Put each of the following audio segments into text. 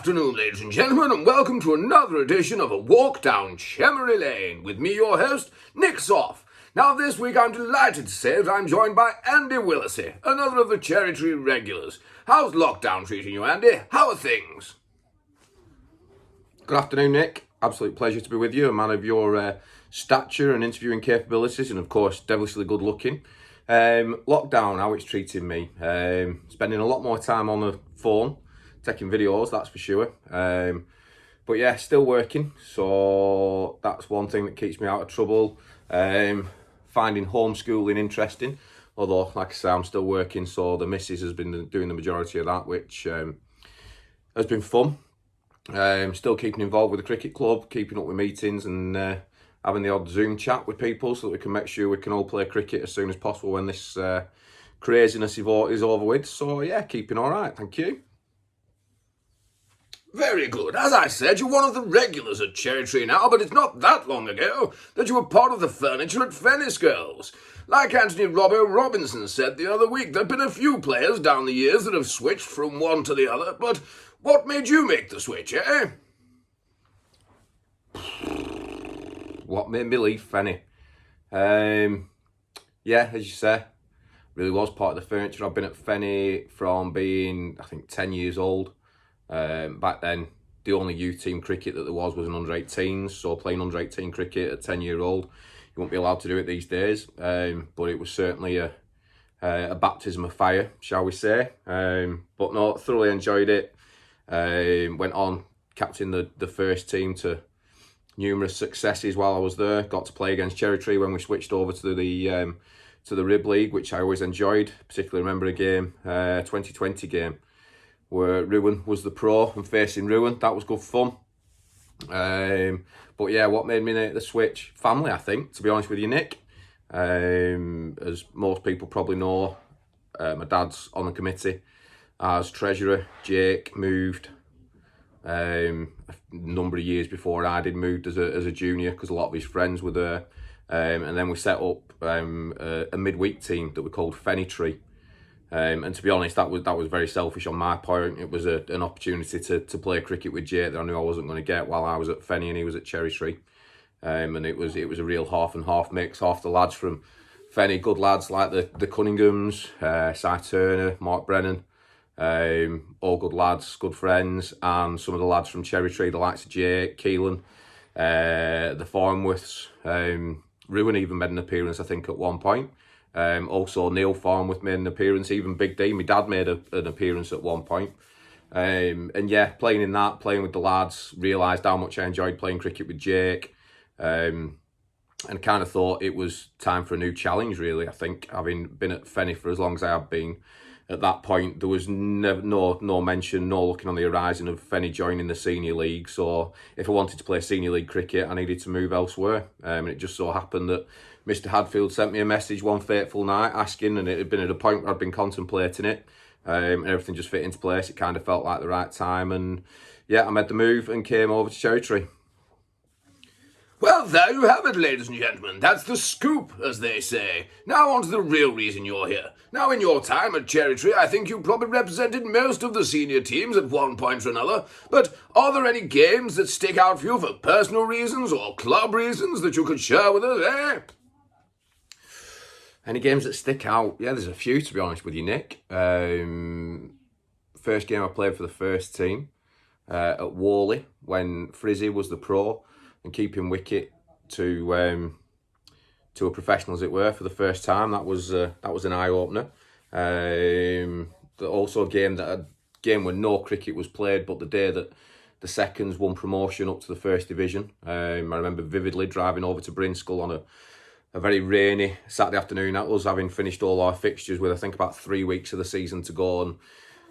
afternoon, ladies and gentlemen, and welcome to another edition of A Walk Down Chemory Lane with me, your host, Nick Soff. Now, this week I'm delighted to say that I'm joined by Andi Willacy, another of the Cherry Tree regulars. How's lockdown treating you, Andy? How are things? Good afternoon, Nick. Absolute pleasure to be with you, a man of your stature and interviewing capabilities, and of course, devilishly good looking. Lockdown, how it's treating me. Spending a lot more time on the phone, taking videos, that's for sure. But yeah, still working, so that's one thing that keeps me out of trouble. Finding homeschooling interesting, although, like I say, I'm still working, so the missus has been doing the majority of that, which has been fun. Still keeping involved with the cricket club, keeping up with meetings, and having the odd Zoom chat with people so that we can make sure we can all play cricket as soon as possible when this craziness is over with. So yeah, keeping all right, thank you. Very good. As I said, you're one of the regulars at Cherry Tree now, but it's not that long ago that you were part of the furniture at Fennis Girls. Like Anthony Robbo Robinson said the other week, there have been a few players down the years that have switched from one to the other, but what made you make the switch, eh? What made me leave Fenny? Yeah, as you say, really was part of the furniture. I've been at Fenny from being, I think, 10 years old. Back then, the only youth team cricket that there was an under-18s, so playing under-18 cricket at 10-year-old, you won't be allowed to do it these days. But it was certainly a baptism of fire, shall we say. But no, thoroughly enjoyed it. Went on, captained the first team to numerous successes while I was there. Got to play against Cherry Tree when we switched over to the Rib League, which I always enjoyed. Particularly remember a game, 2020 game, where Ruin was the pro and facing Ruin. That was good fun. But yeah, what made me make the switch? Family, I think, to be honest with you, Nick. As most people probably know, my dad's on the committee as treasurer. Jake moved a number of years before I did, moved as a junior because a lot of his friends were there. And then we set up a midweek team that we called Fenny Tree. And to be honest, that was very selfish on my part. It was an opportunity to play cricket with Jake that I knew I wasn't going to get while I was at Fenny and he was at Cherry Tree. And it was a real half and half mix. Half the lads from Fenny, good lads like the Cunninghams, Si Turner, Mark Brennan, all good lads, good friends, and some of the lads from Cherry Tree, the likes of Jake, Keelan, the Farnworths. Ruin even made an appearance, I think, at one point. Also Neil Farnworth made an appearance, even Big D, my dad made an appearance at one point. And yeah, playing with the lads, realised how much I enjoyed playing cricket with Jake, and kind of thought it was time for a new challenge, really. I think, having been at Fenny for as long as I have been, at that point there was no mention, no looking on the horizon of Fenny joining the senior league. So if I wanted to play senior league cricket, I needed to move elsewhere. And it just so happened that Mr. Hadfield sent me a message one fateful night asking, and it had been at a point where I'd been contemplating it, and everything just fit into place. It kind of felt like the right time, and yeah, I made the move and came over to Cherry Tree. Well, there you have it, ladies and gentlemen. That's the scoop, as they say. Now on to the real reason you're here. Now, in your time at Cherry Tree, I think you probably represented most of the senior teams at one point or another, but are there any games that stick out for you for personal reasons or club reasons that you could share with us, eh? Any games that stick out? Yeah, there's a few, to be honest with you, Nick. First game I played for the first team at Worley when Frizzy was the pro and keeping wicket to a professional, as it were, for the first time. That was an eye opener. Also a game where no cricket was played, but the day that the seconds won promotion up to the first division. I remember vividly driving over to Brinskull on a very rainy Saturday afternoon, at us having finished all our fixtures with, I think, about 3 weeks of the season to go, and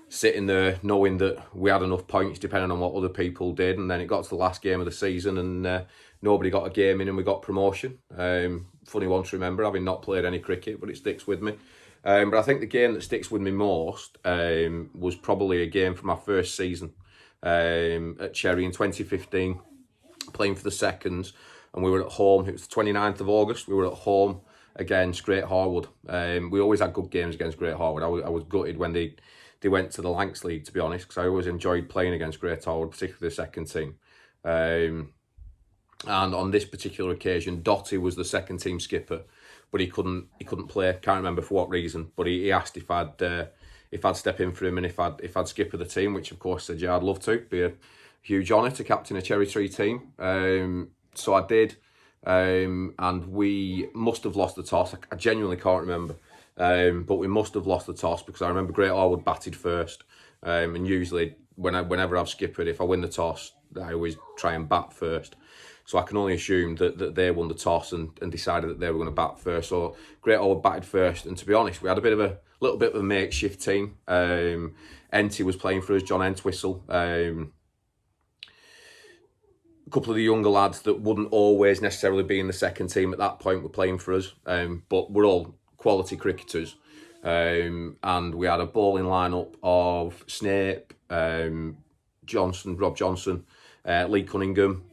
sitting there knowing that we had enough points depending on what other people did. And then it got to the last game of the season and nobody got a game in and we got promotion. Funny one to remember, having not played any cricket, but it sticks with me. But I think the game that sticks with me most was probably a game from our first season at Cherry in 2015, playing for the seconds. And we were at home, it was the 29th of August, we were at home against Great Harwood. We always had good games against Great Harwood. I was gutted when they they went to the Lancs League, to be honest, because I always enjoyed playing against Great Harwood, particularly the second team. And on this particular occasion, Dotty was the second team skipper, but he couldn't play. Can't remember for what reason, but he asked if I'd step in for him and if I'd skipper the team, which of course I said, yeah, I'd love to. It'd be a huge honour to captain a Cherry Tree team. So I did, and we must have lost the toss. I genuinely can't remember, but we must have lost the toss because I remember Great Harwood batted first, and usually whenever I've skippered, if I win the toss, I always try and bat first. So I can only assume that they won the toss and decided that they were going to bat first. So Great Harwood batted first, and to be honest, we had a little bit of a makeshift team. Enty was playing for us, John Entwistle. A couple of the younger lads that wouldn't always necessarily be in the second team at that point were playing for us, but we're all quality cricketers. And we had a bowling lineup of Snape, Rob Johnson, Lee Cunningham,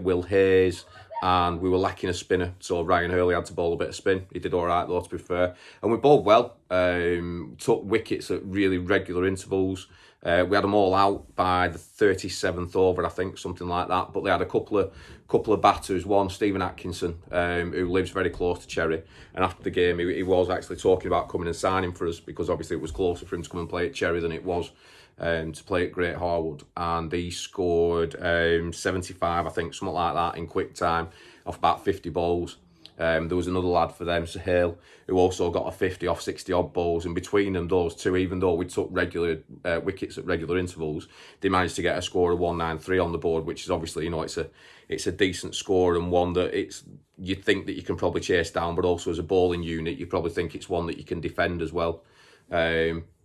Will Hayes, and we were lacking a spinner, so Ryan Hurley had to bowl a bit of spin. He did all right though, to be fair, and we bowled well. Took wickets at really regular intervals. We had them all out by the 37th over, I think, something like that. But they had a couple of batters. One, Stephen Atkinson, who lives very close to Cherry, and after the game, he was actually talking about coming and signing for us because obviously it was closer for him to come and play at Cherry than it was to play at Great Harwood, and he scored 75, I think, something like that, in quick time off about 50 balls. There was another lad for them, Sahil, who also got a 50 off 60 odd balls, and between them, those two, even though we took regular wickets at regular intervals, they managed to get a score of 193 on the board, which is obviously, it's a decent score, and one that you think that you can probably chase down, but also as a bowling unit, you probably think it's one that you can defend as well.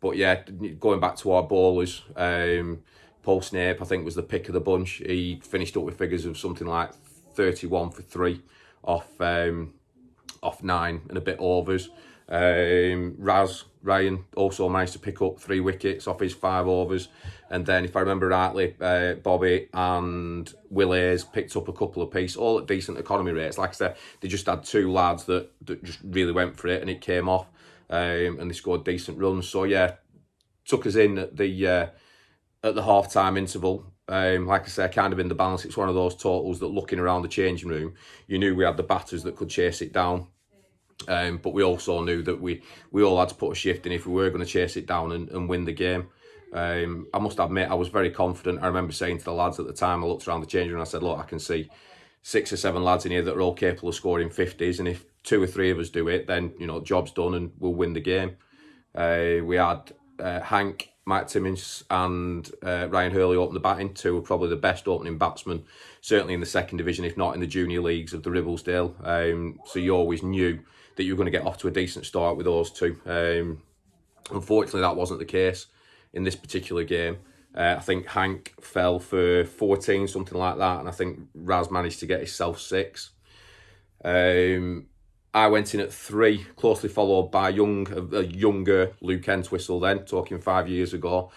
But yeah, going back to our bowlers, Paul Snape, I think, was the pick of the bunch. He finished up with figures of something like 31 for 3 off 9 and a bit overs. Ryan also managed to pick up 3 wickets off his 5 overs. And then, if I remember rightly, Bobby and Will Hayes picked up a couple of piece, all at decent economy rates. Like I said, they just had 2 lads that just really went for it and it came off. And they scored decent runs. So yeah, took us in at the half-time interval. Like I say, kind of in the balance. It's one of those totals that, looking around the changing room, you knew we had the batters that could chase it down. But we also knew that we all had to put a shift in if we were going to chase it down and win the game. I must admit, I was very confident. I remember saying to the lads at the time, I looked around the changing room and I said, look, I can see 6 or 7 lads in here that are all capable of scoring 50s, and if 2 or 3 of us do it, then job's done and we'll win the game. We had Hank, Mike Timmins and Ryan Hurley open the batting. 2 were probably the best opening batsmen, certainly in the second division, if not in the junior leagues of the Ribblesdale. So you always knew that you were going to get off to a decent start with those 2. Unfortunately, that wasn't the case in this particular game. I think Hank fell for 14, something like that, and I think Raz managed to get himself 6. I went in at 3, closely followed by a younger Luke Entwistle then, talking 5 years ago.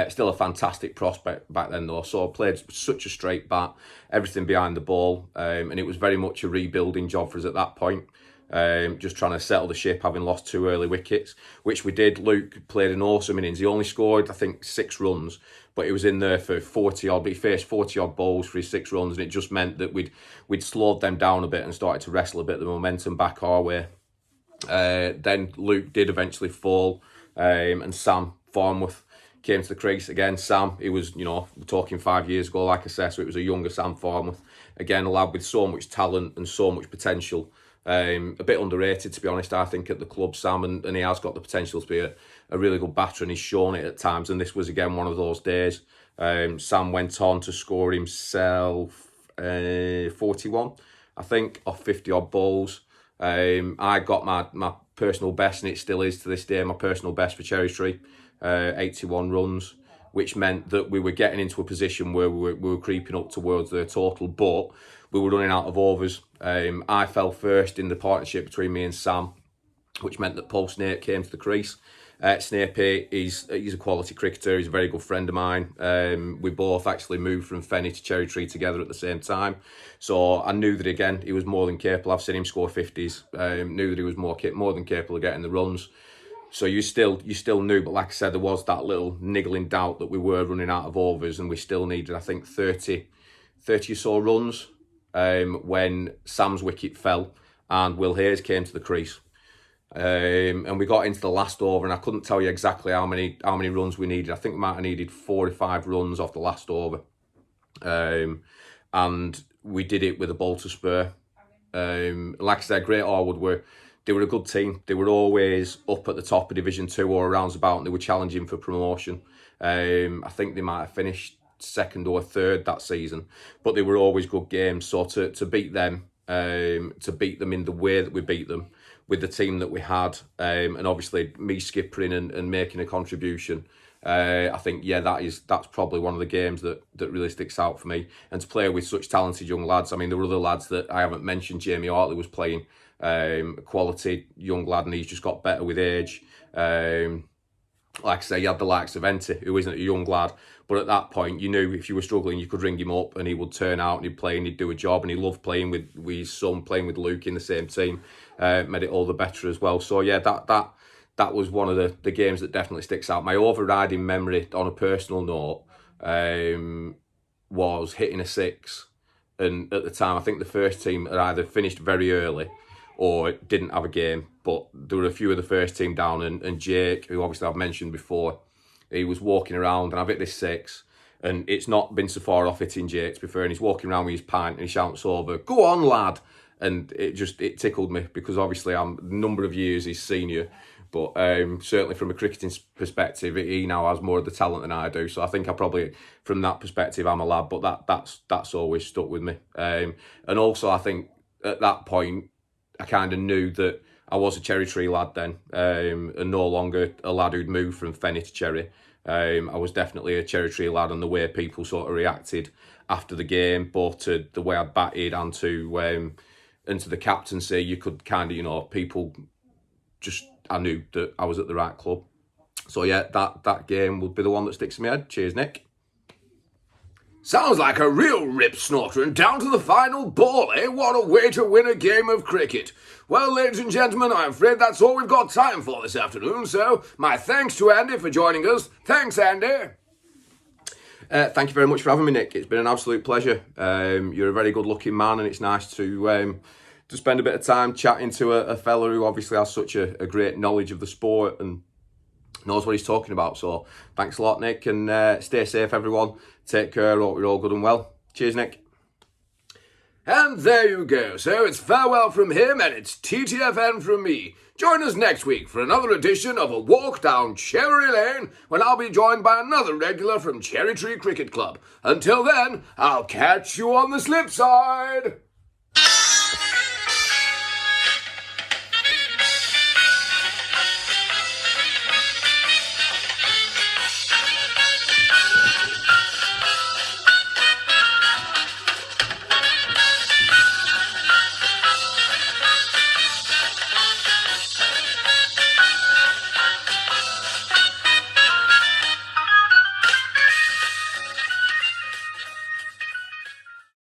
Still a fantastic prospect back then though, so I played such a straight bat, everything behind the ball, and it was very much a rebuilding job for us at that point. Just trying to settle the ship, having lost 2 early wickets, which we did. Luke played an awesome innings. He only scored, I think, 6 runs, but he was in there for 40 odd. But he faced 40 odd balls for his 6 runs, and it just meant that we'd slowed them down a bit and started to wrestle a bit the momentum back our way. Then Luke did eventually fall, and Sam Farnworth came to the crease again. Sam, he was, we're talking 5 years ago, like I said, so it was a younger Sam Farnworth. Again, a lad with so much talent and so much potential. A bit underrated, to be honest, I think, at the club, Sam, and he has got the potential to be a really good batter, and he's shown it at times, and this was again one of those days. Sam went on to score himself 41, I think, off 50 odd balls. I got my personal best, and it still is to this day my personal best for Cherry Tree, 81 runs, which meant that we were getting into a position where we were creeping up towards the total, but we were running out of overs. I fell first in the partnership between me and Sam, which meant that Paul Snape came to the crease. Snape, he's a quality cricketer. He's a very good friend of mine. We both actually moved from Fenny to Cherry Tree together at the same time. So I knew that, again, he was more than capable. I've seen him score 50s. Knew that he was more than capable of getting the runs. So you still knew, but like I said, there was that little niggling doubt that we were running out of overs, and we still needed, I think, 30 or so runs when Sam's wicket fell and Will Hayes came to the crease. And we got into the last over, and I couldn't tell you exactly how many runs we needed. I think we might have needed 4 or 5 runs off the last over. And we did it with a ball to spur. Like I said, Great Harwood they were a good team. They were always up at the top of Division 2 or around about, and they were challenging for promotion. I think they might have finished 2nd or 3rd that season, but they were always good games. So to beat them in the way that we beat them, with the team that we had, and obviously me skippering and making a contribution, I think, yeah, that's probably one of the games that really sticks out for me. And to play with such talented young lads. I mean, there were other lads that I haven't mentioned. Jamie Hartley was playing, a quality young lad, and he's just got better with age. Like I say, you had the likes of Enti, who isn't a young lad, but at that point, you knew if you were struggling, you could ring him up and he would turn out and he'd play and he'd do a job. And he loved playing with his son, playing with Luke in the same team, made it all the better as well. So yeah, that was one of the games that definitely sticks out. My overriding memory, on a personal note, was hitting a 6. And at the time, I think the first team had either finished very early or didn't have a game, but there were a few of the first team down, and Jake, who obviously I've mentioned before, he was walking around, and I've hit this 6, and it's not been so far off hitting Jake's before, and he's walking around with his pint, and he shouts over, "Go on, lad!" And it tickled me, because obviously I'm a number of years his senior, but certainly from a cricketing perspective, he now has more of the talent than I do, so I think I probably, from that perspective, I'm a lad, but that's always stuck with me. And also, I think at that point, I kind of knew that I was a Cherry Tree lad then, and no longer a lad who'd moved from Fenny to Cherry. I was definitely a Cherry Tree lad, and the way people sort of reacted after the game, both to the way I'd batted and to the captaincy, you could kind of, people just, I knew that I was at the right club. So yeah, that game would be the one that sticks in my head. Cheers, Nick. Sounds like a real rip snorter, and down to the final ball, eh? What a way to win a game of cricket. Well, ladies and gentlemen, I'm afraid that's all we've got time for this afternoon, so my thanks to Andi for joining us. Thanks, Andi. Thank you very much for having me, Nick. It's been an absolute pleasure. You're a very good-looking man, and it's nice to spend a bit of time chatting to a fella who obviously has such a great knowledge of the sport and knows what he's talking about. So thanks a lot, Nick, and stay safe, everyone. Take care. Hope you're all good and well. Cheers, Nick. And there you go. So it's farewell from him, and it's TTFN from me. Join us next week for another edition of A Walk Down Chemory Lane, when I'll be joined by another regular from Cherry Tree Cricket Club. Until then, I'll catch you on the slip side.